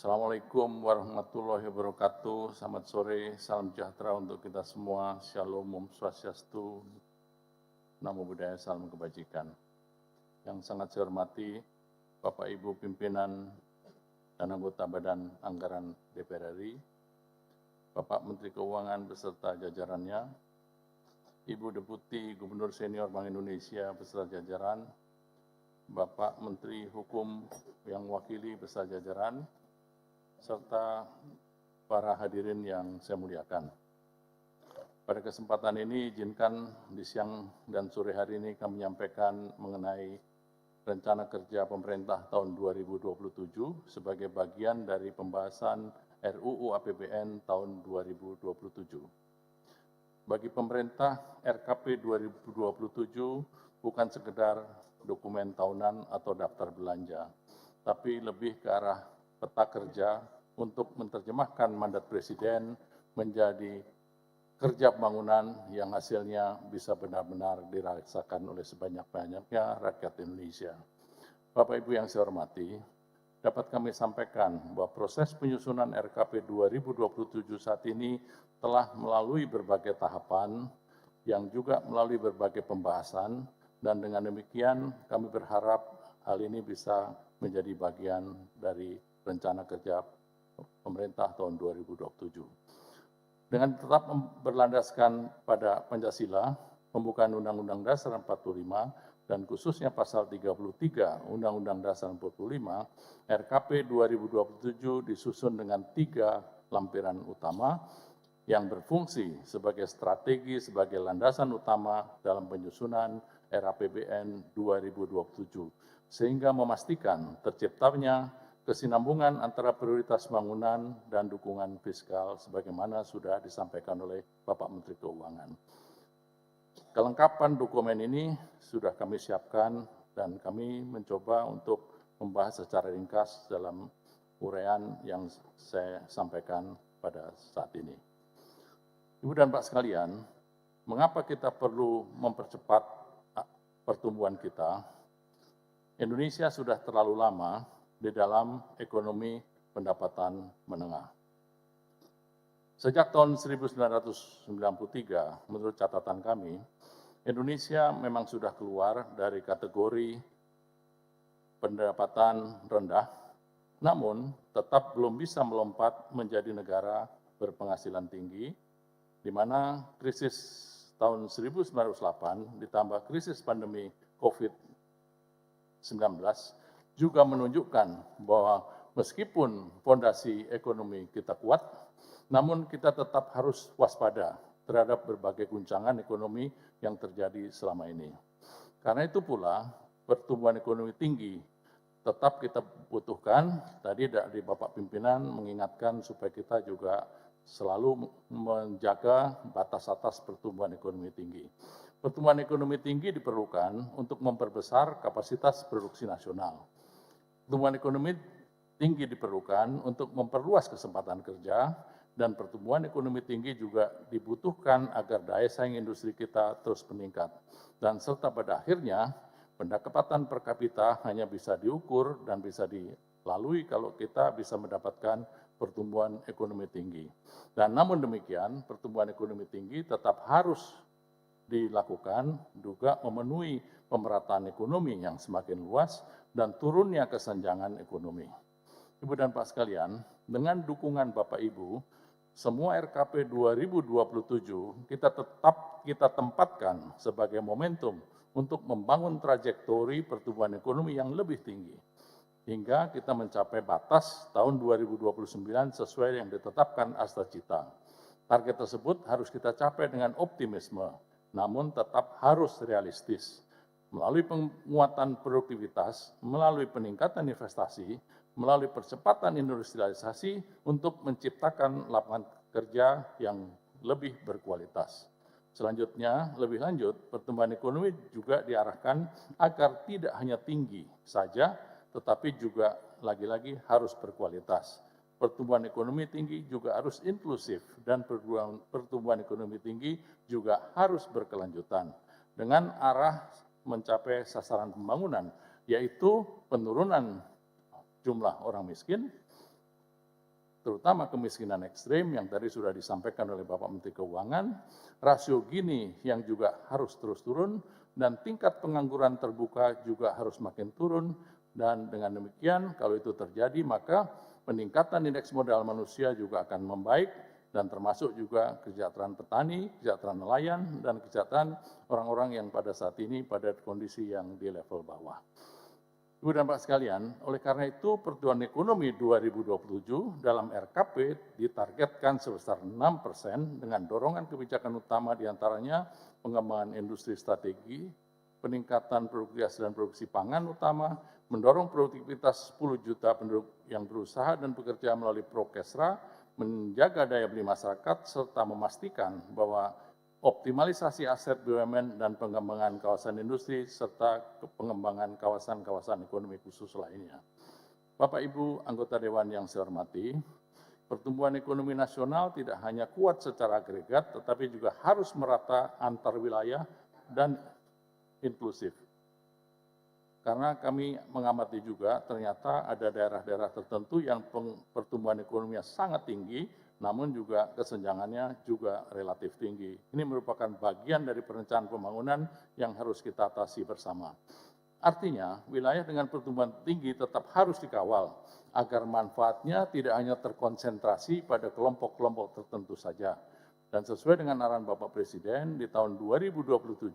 Assalamualaikum warahmatullahi wabarakatuh. Selamat sore, salam sejahtera untuk kita semua. Shalom, Om Swastiastu, Namo Buddhaya, salam kebajikan. Yang sangat saya hormati Bapak Ibu pimpinan dan anggota Badan Anggaran DPR RI, Bapak Menteri Keuangan beserta jajarannya, Ibu Deputi Gubernur Senior Bank Indonesia beserta jajaran, Bapak Menteri Hukum yang mewakili beserta jajaran, serta para hadirin yang saya muliakan. Pada kesempatan ini izinkan di siang dan sore hari ini kami menyampaikan mengenai rencana kerja pemerintah tahun 2027 sebagai bagian dari pembahasan RUU APBN tahun 2027. Bagi pemerintah, RKP 2027 bukan sekedar dokumen tahunan atau daftar belanja, tapi lebih ke arah peta kerja untuk menerjemahkan mandat Presiden menjadi kerja pembangunan yang hasilnya bisa benar-benar dirasakan oleh sebanyak-banyaknya rakyat Indonesia. Bapak Ibu yang saya hormati, dapat kami sampaikan bahwa proses penyusunan RKP 2027 saat ini telah melalui berbagai tahapan yang juga melalui berbagai pembahasan, dan dengan demikian kami berharap hal ini bisa menjadi bagian dari rencana kerja pemerintah tahun 2027. Dengan tetap berlandaskan pada Pancasila, pembukaan Undang-Undang Dasar 45, dan khususnya pasal 33 Undang-Undang Dasar 45, RKP 2027 disusun dengan 3 lampiran utama yang berfungsi sebagai strategi, sebagai landasan utama dalam penyusunan RAPBN 2027, sehingga memastikan terciptanya kesinambungan antara prioritas pembangunan dan dukungan fiskal sebagaimana sudah disampaikan oleh Bapak Menteri Keuangan. Kelengkapan dokumen ini sudah kami siapkan dan kami mencoba untuk membahas secara ringkas dalam uraian yang saya sampaikan pada saat ini. Ibu dan Pak sekalian, mengapa kita perlu mempercepat pertumbuhan kita? Indonesia sudah terlalu lama di dalam ekonomi pendapatan menengah. Sejak tahun 1993, menurut catatan kami, Indonesia memang sudah keluar dari kategori pendapatan rendah, namun tetap belum bisa melompat menjadi negara berpenghasilan tinggi, di mana krisis tahun 1908 ditambah krisis pandemi COVID-19 juga menunjukkan bahwa meskipun fondasi ekonomi kita kuat, namun kita tetap harus waspada terhadap berbagai guncangan ekonomi yang terjadi selama ini. Karena itu pula pertumbuhan ekonomi tinggi tetap kita butuhkan. Tadi dari Bapak Pimpinan mengingatkan supaya kita juga selalu menjaga batas atas pertumbuhan ekonomi tinggi. Pertumbuhan ekonomi tinggi diperlukan untuk memperbesar kapasitas produksi nasional. Pertumbuhan ekonomi tinggi diperlukan untuk memperluas kesempatan kerja, dan pertumbuhan ekonomi tinggi juga dibutuhkan agar daya saing industri kita terus meningkat. Dan serta pada akhirnya, pendapatan per kapita hanya bisa diukur dan bisa dilalui kalau kita bisa mendapatkan pertumbuhan ekonomi tinggi. Dan namun demikian, pertumbuhan ekonomi tinggi tetap harus dilakukan juga memenuhi pemerataan ekonomi yang semakin luas dan turunnya kesenjangan ekonomi. Ibu dan Pak sekalian, dengan dukungan Bapak Ibu, semua RKP 2027 kita tempatkan sebagai momentum untuk membangun trajektori pertumbuhan ekonomi yang lebih tinggi, hingga kita mencapai batas tahun 2029 sesuai yang ditetapkan Astacita. Target tersebut harus kita capai dengan optimisme, namun tetap harus realistis. Melalui penguatan produktivitas, melalui peningkatan investasi, melalui percepatan industrialisasi untuk menciptakan lapangan kerja yang lebih berkualitas. Selanjutnya, lebih lanjut, pertumbuhan ekonomi juga diarahkan agar tidak hanya tinggi saja, tetapi juga lagi-lagi harus berkualitas. Pertumbuhan ekonomi tinggi juga harus inklusif, dan pertumbuhan ekonomi tinggi juga harus berkelanjutan dengan arah mencapai sasaran pembangunan, yaitu penurunan jumlah orang miskin, terutama kemiskinan ekstrim yang tadi sudah disampaikan oleh Bapak Menteri Keuangan, rasio Gini yang juga harus terus turun, dan tingkat pengangguran terbuka juga harus makin turun, dan dengan demikian kalau itu terjadi maka peningkatan indeks modal manusia juga akan membaik, dan termasuk juga kesejahteraan petani, kesejahteraan nelayan, dan kesejahteraan orang-orang yang pada saat ini pada kondisi yang di level bawah. Ibu dan Bapak sekalian, oleh karena itu pertumbuhan ekonomi 2027 dalam RKP ditargetkan sebesar 6% dengan dorongan kebijakan utama diantaranya pengembangan industri strategi, peningkatan produktivitas dan produksi pangan utama, mendorong produktivitas 10 juta penduduk yang berusaha dan bekerja melalui Prokesra, menjaga daya beli masyarakat, serta memastikan bahwa optimalisasi aset BUMN dan pengembangan kawasan industri, serta pengembangan kawasan-kawasan ekonomi khusus lainnya. Bapak Ibu anggota Dewan yang saya hormati, pertumbuhan ekonomi nasional tidak hanya kuat secara agregat, tetapi juga harus merata antar wilayah dan inklusif. Karena kami mengamati juga ternyata ada daerah-daerah tertentu yang pertumbuhan ekonominya sangat tinggi, namun juga kesenjangannya juga relatif tinggi. Ini merupakan bagian dari perencanaan pembangunan yang harus kita atasi bersama. Artinya, wilayah dengan pertumbuhan tinggi tetap harus dikawal agar manfaatnya tidak hanya terkonsentrasi pada kelompok-kelompok tertentu saja. Dan sesuai dengan arahan Bapak Presiden, di tahun 2027,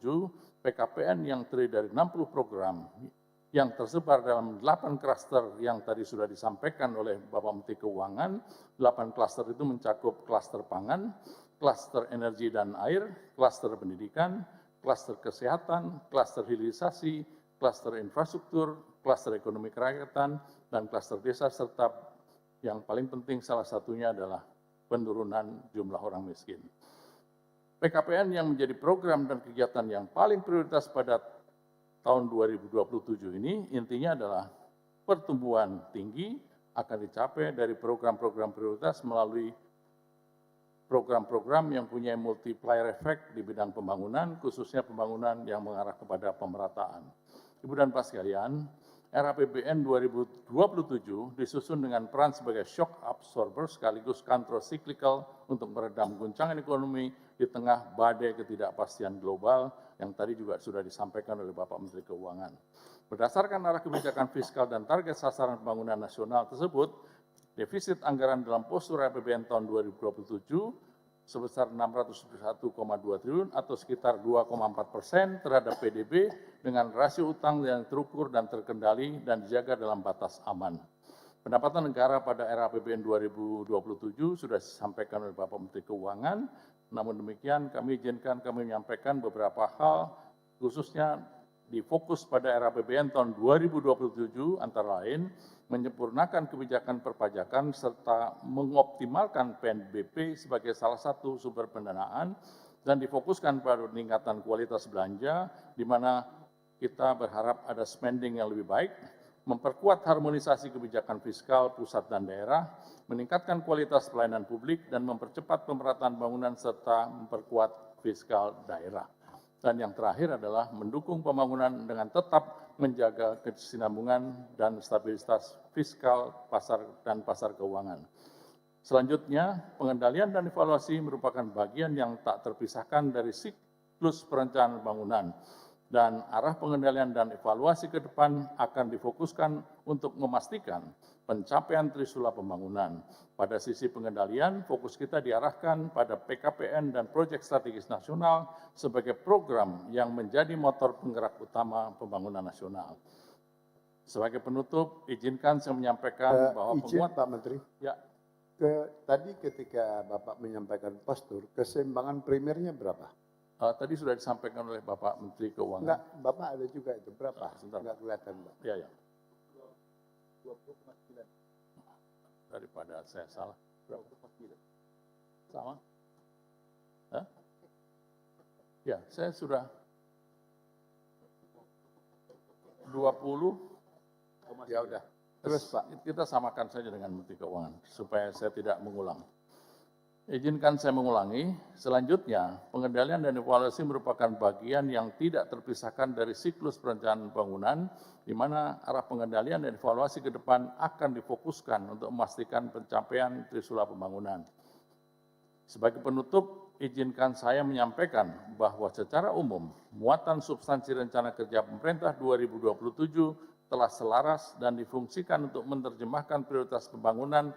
PKPN yang terdiri dari 60 program yang tersebar dalam 8 klaster yang tadi sudah disampaikan oleh Bapak Menteri Keuangan. 8 klaster itu mencakup klaster pangan, klaster energi dan air, klaster pendidikan, klaster kesehatan, klaster hilirisasi, klaster infrastruktur, klaster ekonomi kerakyatan, dan klaster desa, serta yang paling penting salah satunya adalah penurunan jumlah orang miskin. PKPN yang menjadi program dan kegiatan yang paling prioritas pada tahun 2027 ini intinya adalah pertumbuhan tinggi akan dicapai dari program-program prioritas melalui program-program yang punya multiplier effect di bidang pembangunan, khususnya pembangunan yang mengarah kepada pemerataan. Ibu dan Bapak sekalian, RAPBN 2027 disusun dengan peran sebagai shock absorber sekaligus counter-cyclical untuk meredam guncangan ekonomi di tengah badai ketidakpastian global yang tadi juga sudah disampaikan oleh Bapak Menteri Keuangan. Berdasarkan arah kebijakan fiskal dan target sasaran pembangunan nasional tersebut, defisit anggaran dalam postur RAPBN tahun 2027 sebesar 601,2 triliun atau sekitar 2,4% terhadap PDB dengan rasio utang yang terukur dan terkendali dan dijaga dalam batas aman. Pendapatan negara pada RAPBN 2027 sudah disampaikan oleh Bapak Menteri Keuangan, namun demikian kami izinkan kami menyampaikan beberapa hal khususnya di fokus pada RAPBN tahun 2027 antara lain menyempurnakan kebijakan perpajakan serta mengoptimalkan PNBP sebagai salah satu sumber pendanaan dan difokuskan pada peningkatan kualitas belanja di mana kita berharap ada spending yang lebih baik, memperkuat harmonisasi kebijakan fiskal pusat dan daerah, meningkatkan kualitas pelayanan publik dan mempercepat pemerataan bangunan serta memperkuat fiskal daerah. Dan yang terakhir adalah mendukung pembangunan dengan tetap menjaga kesinambungan dan stabilitas fiskal pasar keuangan. Selanjutnya, pengendalian dan evaluasi merupakan bagian yang tak terpisahkan dari siklus perencanaan bangunan. Dan arah pengendalian dan evaluasi ke depan akan difokuskan untuk memastikan pencapaian trisula pembangunan. Pada sisi pengendalian, fokus kita diarahkan pada PKPN dan proyek strategis nasional sebagai program yang menjadi motor penggerak utama pembangunan nasional. Sebagai penutup, izinkan saya menyampaikan bahwa penguatan Pak Menteri. Ya. Tadi ketika Bapak menyampaikan postur, keseimbangan primernya berapa? Tadi sudah disampaikan oleh Bapak Menteri Keuangan. Enggak, Bapak ada juga itu. Berapa? Enggak kelihatan, Pak. Ya. 20,9. Daripada saya salah. Berapa? Sama? Hah? Ya, saya sudah 20. Ya udah. Terus Pak. Kita samakan saja dengan Menteri Keuangan supaya saya tidak mengulang. Izinkan saya mengulangi, selanjutnya pengendalian dan evaluasi merupakan bagian yang tidak terpisahkan dari siklus perencanaan pembangunan, di mana arah pengendalian dan evaluasi ke depan akan difokuskan untuk memastikan pencapaian trisula pembangunan. Sebagai penutup, izinkan saya menyampaikan bahwa secara umum, muatan substansi rencana kerja pemerintah 2027 telah selaras dan difungsikan untuk menerjemahkan prioritas pembangunan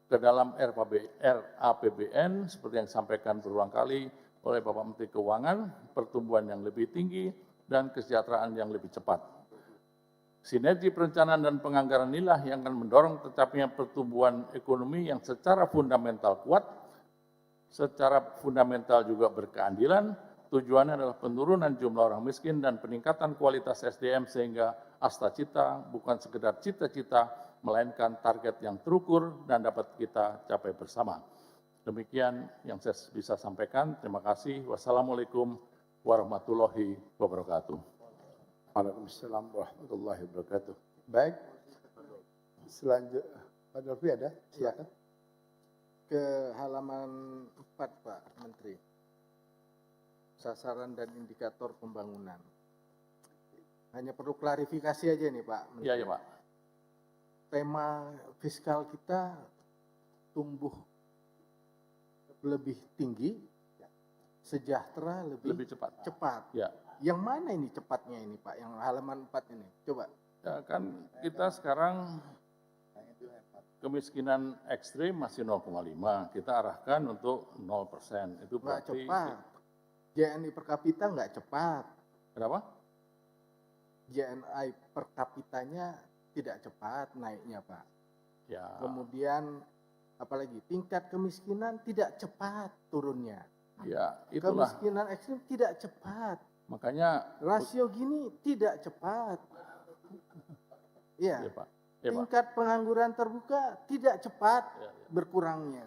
ke dalam RAPBN seperti yang disampaikan berulang kali oleh Bapak Menteri Keuangan, pertumbuhan yang lebih tinggi dan kesejahteraan yang lebih cepat. Sinergi perencanaan dan penganggaran inilah yang akan mendorong tercapainya pertumbuhan ekonomi yang secara fundamental kuat, secara fundamental juga berkeadilan. Tujuannya adalah penurunan jumlah orang miskin dan peningkatan kualitas SDM sehingga asta-cita bukan sekedar cita-cita, melainkan target yang terukur dan dapat kita capai bersama. Demikian yang saya bisa sampaikan. Terima kasih. Wassalamualaikum warahmatullahi wabarakatuh. Waalaikumsalam warahmatullahi wabarakatuh. Baik, selanjutnya Pak Dolfi ada? Silakan. Ke halaman 4, Pak Menteri. Sasaran dan indikator pembangunan. Hanya perlu klarifikasi aja nih Pak Menteri. Iya, Pak. Tema fiskal kita tumbuh lebih tinggi, sejahtera lebih cepat. Ya. Yang mana ini cepatnya ini Pak? Yang halaman 4 ini. Coba. Ya, kan kita sekarang kemiskinan ekstrim masih 0,5. Kita arahkan untuk 0%. Itu Nggak berarti cepat. JNI per kapita nggak cepat. Kenapa? JNI per kapitanya tidak cepat naiknya Pak. Ya. Kemudian apalagi tingkat kemiskinan tidak cepat turunnya. Ya, itulah. Kemiskinan ekstrim tidak cepat. Makanya Rasio gini tidak cepat. Iya. ya, Pak. Ya, Pak. Tingkat pengangguran terbuka tidak cepat Ya, ya. berkurangnya.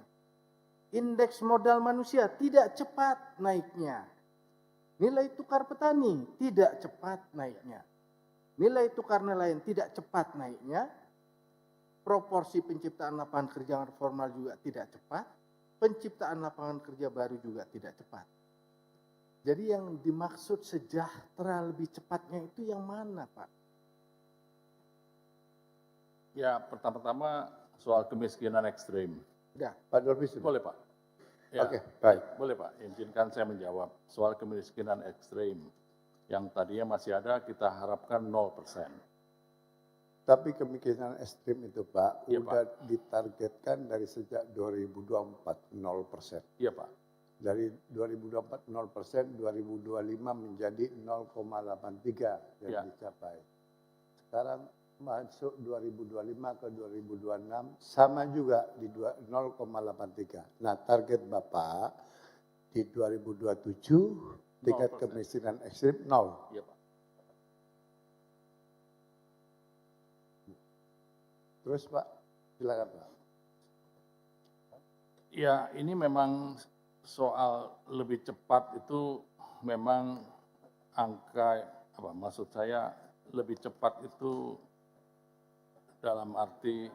Indeks modal manusia tidak cepat naiknya. Nilai tukar petani tidak cepat naiknya. Nilai tukar nelayan tidak cepat naiknya. Proporsi penciptaan lapangan kerja formal juga tidak cepat. Penciptaan lapangan kerja baru juga tidak cepat. Jadi yang dimaksud sejahtera lebih cepatnya itu yang mana, Pak? Ya, pertama-tama soal kemiskinan ekstrim. Udah. Pak Dolfi sudah. Boleh, Pak? Ya, Oke, baik. boleh, Pak. Izinkan saya menjawab soal kemiskinan ekstrim. Yang tadinya masih ada, kita harapkan 0%. Tapi kemiskinan ekstrim itu Pak, Iya, udah ditargetkan dari sejak 2024 0%. Iya, Pak. Dari 2024 0%, 2025 menjadi 0,83 yang Ya. dicapai. Sekarang masuk 2025 ke 2026 sama juga di 0,83. Nah, target Bapak di 2027 tingkat 0%. kemiskinan ekstrim 0. Iya, Pak. Terus Pak, silakan Pak. Ya, ini memang soal lebih cepat itu memang angka, maksud saya lebih cepat itu dalam arti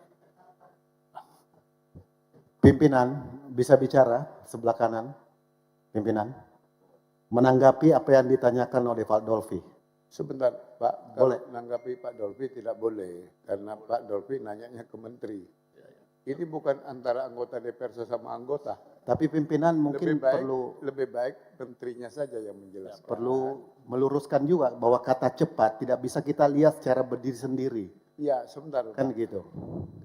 Pimpinan bisa bicara sebelah kanan, pimpinan. Menanggapi apa yang ditanyakan oleh Pak Dolfi. Sebentar Pak, Boleh. kalau menanggapi Pak Dolfi tidak boleh. Karena Pak Dolfi nanyanya ke Menteri. Ini bukan antara anggota DPR sesama anggota. Tapi pimpinan mungkin Lebih baik menterinya saja yang menjelaskan. perlu meluruskan juga bahwa kata cepat tidak bisa kita lihat secara berdiri sendiri. Ya, sebentar Kan Pak. gitu.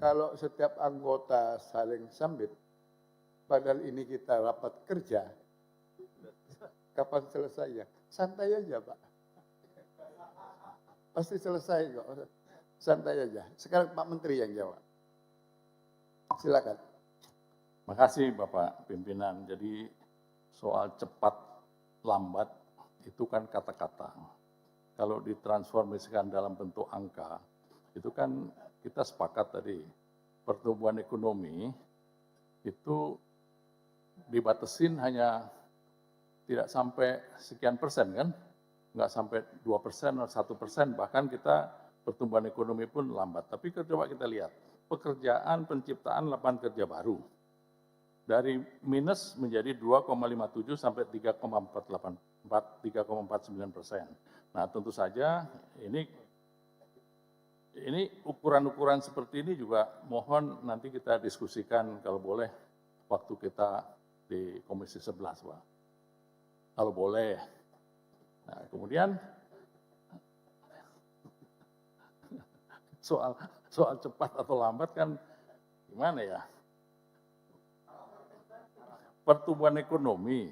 Kalau setiap anggota saling sambit, padahal ini kita rapat kerja, kapan selesainya? Santai aja Pak. Pasti selesai kok. Santai aja. Sekarang Pak Menteri yang jawab. Silakan. makasih Bapak Pimpinan. Jadi soal cepat lambat itu kan kata-kata. Kalau ditransformasikan dalam bentuk angka, itu kan kita sepakat tadi pertumbuhan ekonomi itu dibatasin hanya tidak sampai sekian persen kan, nggak sampai 2% atau 1%, bahkan kita pertumbuhan ekonomi pun lambat. Tapi coba kita lihat pekerjaan penciptaan lapangan kerja baru dari minus menjadi 2,57 sampai 3,49%. Nah, tentu saja ini ukuran-ukuran seperti ini juga mohon nanti kita diskusikan kalau boleh waktu kita di Komisi 11, Pak. Kalau boleh. Nah, kemudian soal cepat atau lambat kan gimana ya? Pertumbuhan ekonomi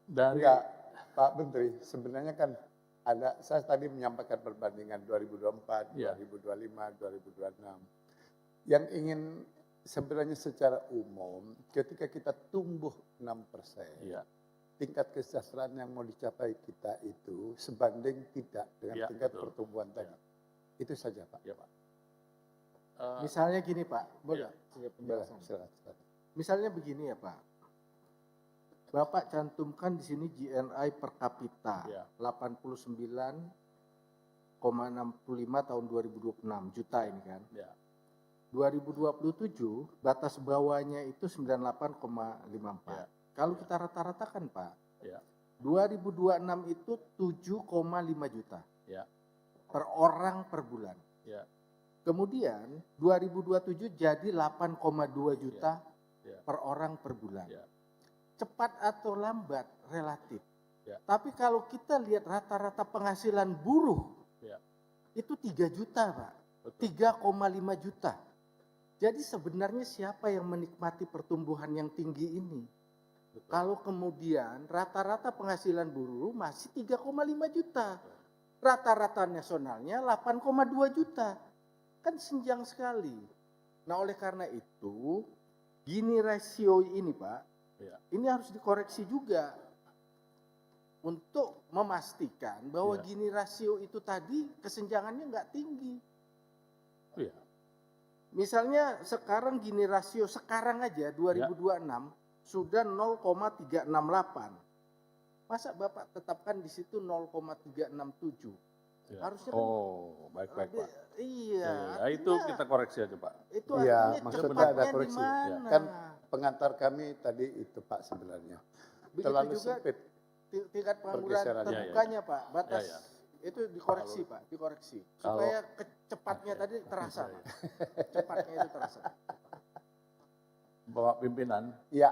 dari Enggak, Pak Menteri, sebenarnya kan ada, saya tadi menyampaikan perbandingan 2024, Ya. 2025, 2026. Yang ingin sebenarnya secara umum, ketika kita tumbuh 6%, ya, tingkat kesejahteraan yang mau dicapai kita itu sebanding tidak dengan Ya, tingkat betul. pertumbuhan tadi. Itu saja, Pak. ya Pak. Misalnya gini Pak, boleh? Boleh, silakan. Misalnya begini ya Pak. Bapak cantumkan di sini GNI per kapita Ya. 89,65 tahun 2026 juta ini kan. Ya, 2027 batas bawahnya itu 98,54. Ya. Kalau kita rata-ratakan Pak, ya, 2026 itu 7,5 juta ya, per orang per bulan. ya, Kemudian 2027 jadi 8,2 juta ya. per orang per bulan. Ya. Cepat atau lambat relatif. Ya. Tapi kalau kita lihat rata-rata penghasilan buruh, Ya. itu 3 juta Pak, Betul. 3,5 juta. Jadi sebenarnya siapa yang menikmati pertumbuhan yang tinggi ini? Betul. Kalau kemudian rata-rata penghasilan buruh masih 3,5 juta. Rata-rata nasionalnya 8,2 juta. Kan senjang sekali. Nah oleh karena itu, Gini rasio ini Pak, Ya. ini harus dikoreksi juga. Untuk memastikan bahwa Ya. Gini rasio itu tadi kesenjangannya nggak tinggi. Iya. Misalnya sekarang Gini rasio sekarang aja 2026 sudah 0,368. Masa Bapak tetapkan di situ 0,367? Ya. Harusnya kan Oh, baik-baik Pak. Iya, Ya, itu artinya kita koreksi aja Pak. itu Iya, artinya maksudnya cepatnya ada di koreksi. mana? Kan pengantar kami tadi itu Pak sebenarnya. Begitu Terlalu juga sempit. tingkat pengangguran Pergeseran. terbukanya Pak, batas Ya, ya. itu dikoreksi Pak, dikoreksi Kalau- supaya kecepatnya tadi terasa Pak. Cepatnya itu terasa. Bapak pimpinan, Iya,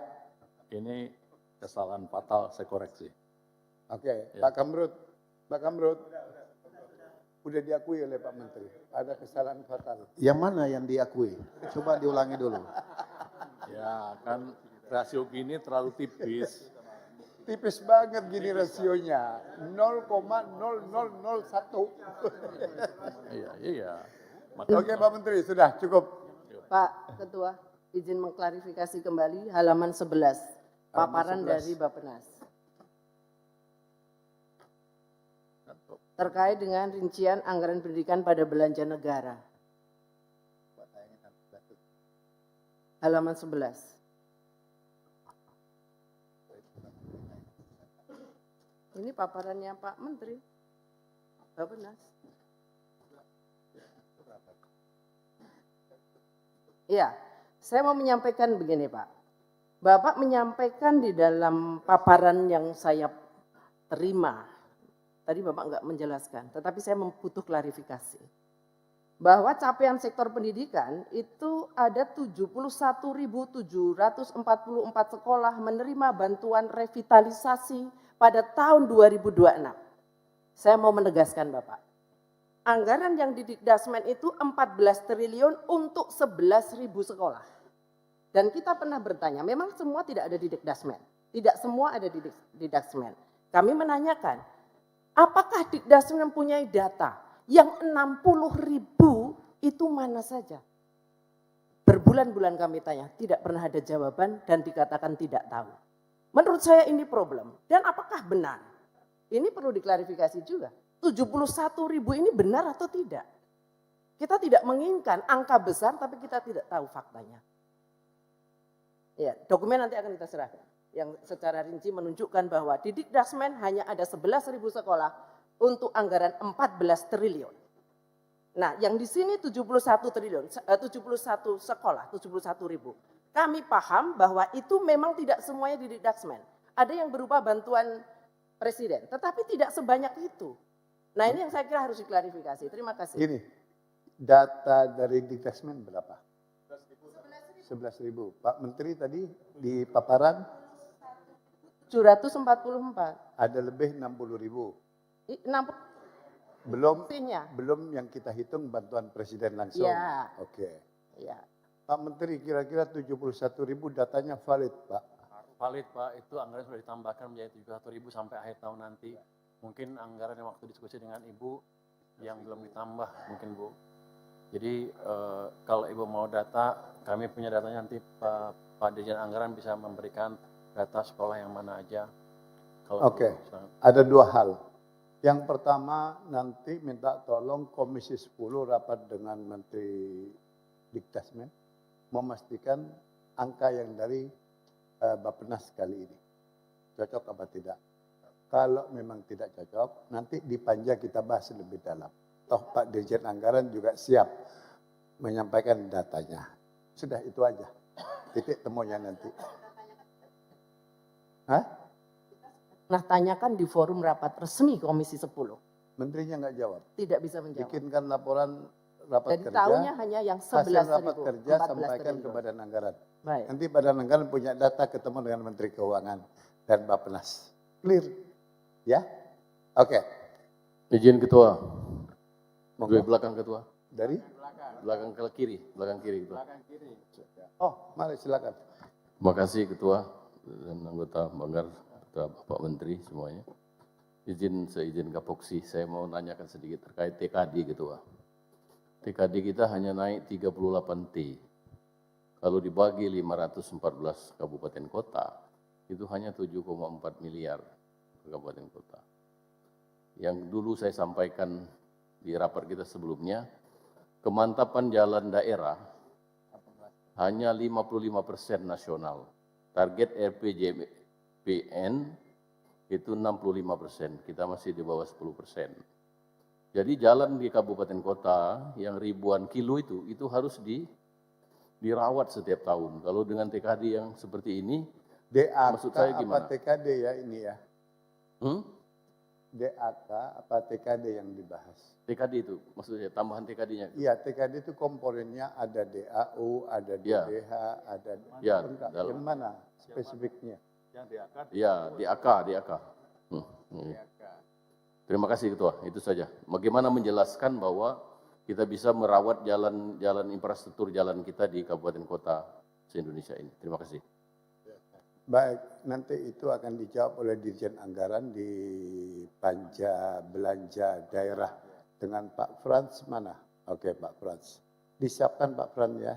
ini kesalahan fatal saya koreksi. oke. Ya. Pak Kamrut, udah diakui oleh Pak Menteri. Ada kesalahan fatal. Yang mana yang diakui? Coba diulangi dulu. Ya, kan rasio Gini terlalu tipis. Tipis banget gini rasionya. 0,0001. Iya. Oke Pak Menteri, sudah cukup. Pak Ketua, izin mengklarifikasi kembali halaman 11, paparan 11. dari Bappenas. Terkait dengan rincian anggaran pendidikan pada belanja negara. Halaman 11. Ini paparannya Pak Menteri. Bappenas. Iya, saya mau menyampaikan begini Pak. Bapak menyampaikan di dalam paparan yang saya terima. Tadi Bapak enggak menjelaskan, tetapi saya butuh klarifikasi. Bahwa capaian sektor pendidikan itu ada 71.744 sekolah menerima bantuan revitalisasi pada tahun 2026. Saya mau menegaskan Bapak. Anggaran yang di Dikdasmen itu 14 triliun untuk 11.000 sekolah. Dan kita pernah bertanya, memang semua tidak ada di Dikdasmen. Tidak semua ada di Dikdasmen. Kami menanyakan, apakah Dikdasmen mempunyai data yang 60.000 itu mana saja? Berbulan-bulan kami tanya, tidak pernah ada jawaban dan dikatakan tidak tahu. Menurut saya ini problem. Dan apakah benar? Ini perlu diklarifikasi juga. 71.000 ini benar atau tidak? Kita tidak menginginkan angka besar tapi kita tidak tahu faktanya. Ya, dokumen nanti akan kita serahkan. Yang secara rinci menunjukkan bahwa di Dikdasmen hanya ada 11.000 sekolah untuk anggaran 14 triliun. Nah, yang di sini 71 triliun, 71 sekolah, 71.000. Kami paham bahwa itu memang tidak semuanya di Dikdasmen. Ada yang berupa bantuan presiden, tetapi tidak sebanyak itu. Nah ini yang saya kira harus diklarifikasi. Terima kasih. Ini data dari Dikdasmen berapa? 11.000. Pak Menteri tadi di paparan 744. ada lebih 60.000. 60 Belum nya. belum yang kita hitung bantuan presiden langsung. Ya. Oke. Ya. Pak Menteri kira-kira 71.000 datanya valid, Pak. Valid Pak, itu anggaran sudah ditambahkan menjadi 71.000 sampai akhir tahun nanti. Mungkin anggaran yang waktu diskusi dengan Ibu yang belum ditambah mungkin Bu. Jadi kalau Ibu mau data, kami punya datanya nanti Pak Dirjen Anggaran bisa memberikan data sekolah yang mana aja. Oke, ada dua hal. Yang pertama nanti minta tolong Komisi 10 rapat dengan Menteri Dikdasmen memastikan angka yang dari Bappenas kali ini. Cocok apa tidak? Kalau memang tidak cocok, nanti di panja kita bahas lebih dalam. Toh Pak Dirjen Anggaran juga siap menyampaikan datanya. Sudah itu aja. Titik temunya nanti. Hah? Nah tanyakan di forum rapat resmi Komisi 10. Menterinya nggak jawab. Tidak bisa menjawab. Bikinkan laporan rapat Jadi kerja. tahunya hanya yang Hasil 11.000. rapat kerja 14 sampaikan ke triliun. Badan Anggaran. Baik. Nanti Badan Anggaran punya data ketemu dengan Menteri Keuangan dan Bappenas. Clear? Ya? Oke. Izin Ketua, Monggo. gue belakang Ketua, Dari? belakang ke kiri Ketua. Oh, mari silakan. Terima kasih Ketua dan anggota Banggar, Ketua Bapak Menteri semuanya. Seizin Kapoksi, saya mau nanyakan sedikit terkait TKD Ketua. TKD kita hanya naik 38 T. Kalau dibagi 514 kabupaten kota, itu hanya 7,4 miliar ke kabupaten kota. Yang dulu saya sampaikan di rapat kita sebelumnya, kemantapan jalan daerah hanya 55% nasional. Target RPJMN itu 65%, kita masih di bawah 10%. Jadi jalan di kabupaten kota yang ribuan kilo itu harus dirawat setiap tahun. Kalau dengan TKD yang seperti ini, DAK maksud saya apa gimana? TKD ya ini ya? DAK apa TKD yang dibahas? TKD itu, maksudnya tambahan TKD-nya. Iya, TKD itu komponennya ada DAU, ada Ya. DBH, ada Ya, lengkap. dalam- Yang mana spesifiknya? Ya, DAK. Terima kasih Ketua, itu saja. Bagaimana menjelaskan bahwa kita bisa merawat jalan infrastruktur jalan kita di kabupaten kota se-Indonesia ini. Terima kasih. Baik, nanti itu akan dijawab oleh Dirjen Anggaran di panja belanja daerah dengan Pak Frans mana? Oke Pak Frans. Disiapkan Pak Frans ya.